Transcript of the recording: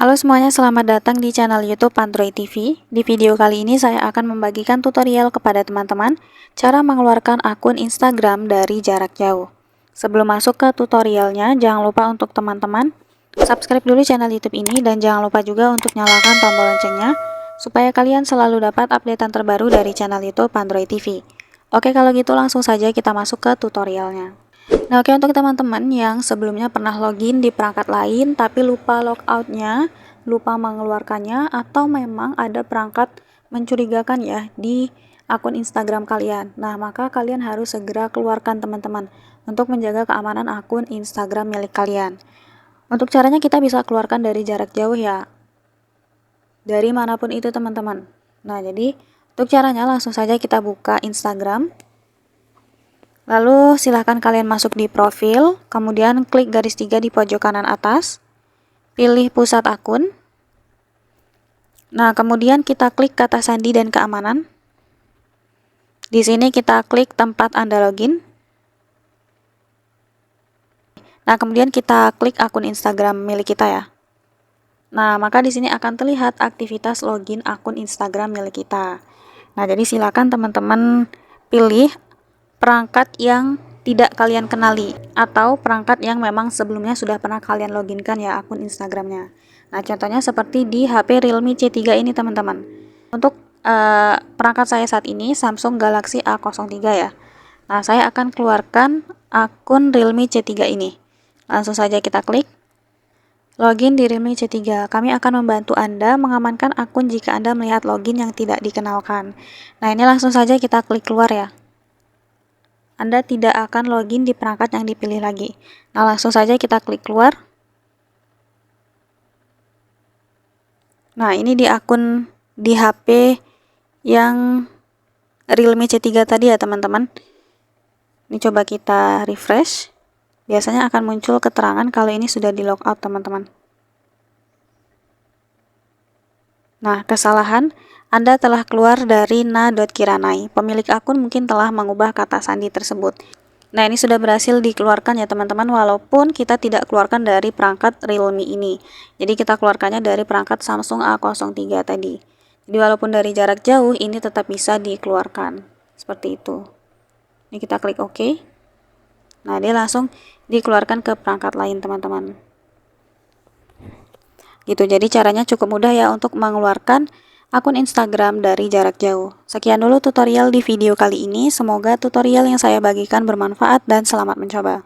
Halo semuanya, selamat datang di channel YouTube Android TV. Di video kali ini saya akan membagikan tutorial kepada teman-teman cara mengeluarkan akun Instagram dari jarak jauh. Sebelum masuk ke tutorialnya, jangan lupa untuk teman-teman subscribe dulu channel YouTube ini dan jangan lupa juga untuk nyalakan tombol loncengnya supaya kalian selalu dapat updatean terbaru dari channel YouTube Android TV. Oke, kalau gitu langsung saja kita masuk ke tutorialnya. Nah, oke, untuk teman-teman yang sebelumnya pernah login di perangkat lain tapi lupa logoutnya, lupa mengeluarkannya, atau memang ada perangkat mencurigakan ya di akun Instagram kalian. Nah, maka kalian harus segera keluarkan teman-teman untuk menjaga keamanan akun Instagram milik kalian. Untuk caranya kita bisa keluarkan dari jarak jauh ya, dari manapun itu teman-teman. Nah, jadi untuk caranya langsung saja kita buka Instagram. Lalu silahkan kalian masuk di profil, kemudian klik garis 3 di pojok kanan atas, pilih pusat akun. Nah, kemudian kita klik kata sandi dan keamanan. Di sini kita klik tempat Anda login. Nah, kemudian kita klik akun Instagram milik kita ya. Nah, maka di sini akan terlihat aktivitas login akun Instagram milik kita. Nah, jadi silakan teman-teman pilih perangkat yang tidak kalian kenali atau perangkat yang memang sebelumnya sudah pernah kalian loginkan ya akun Instagramnya. Nah, contohnya seperti di HP Realme C3 ini teman-teman. Untuk perangkat saya saat ini Samsung Galaxy A03 ya. Nah, saya akan keluarkan akun Realme C3 ini. Langsung saja kita klik login di Realme C3. Kami akan membantu Anda mengamankan akun jika Anda melihat login yang tidak dikenalkan. Nah, ini langsung saja kita klik keluar ya. Anda tidak akan login di perangkat yang dipilih lagi. Nah, langsung saja kita klik keluar. Nah, ini di akun di HP yang Realme C3 tadi ya teman-teman. Ini coba kita refresh. Biasanya akan muncul keterangan kalau ini sudah di logout teman-teman. Nah, kesalahan, Anda telah keluar dari na.kiranai. Pemilik akun mungkin telah mengubah kata sandi tersebut. Nah, ini sudah berhasil dikeluarkan ya teman-teman, walaupun kita tidak keluarkan dari perangkat Realme ini. Jadi kita keluarkannya dari perangkat Samsung A03 tadi. Jadi walaupun dari jarak jauh, ini tetap bisa dikeluarkan. Seperti itu. Ini kita klik OK. Nah, dia langsung dikeluarkan ke perangkat lain teman-teman. Gitu, jadi caranya cukup mudah ya untuk mengeluarkan akun Instagram dari jarak jauh. Sekian dulu tutorial di video kali ini. Semoga tutorial yang saya bagikan bermanfaat dan selamat mencoba.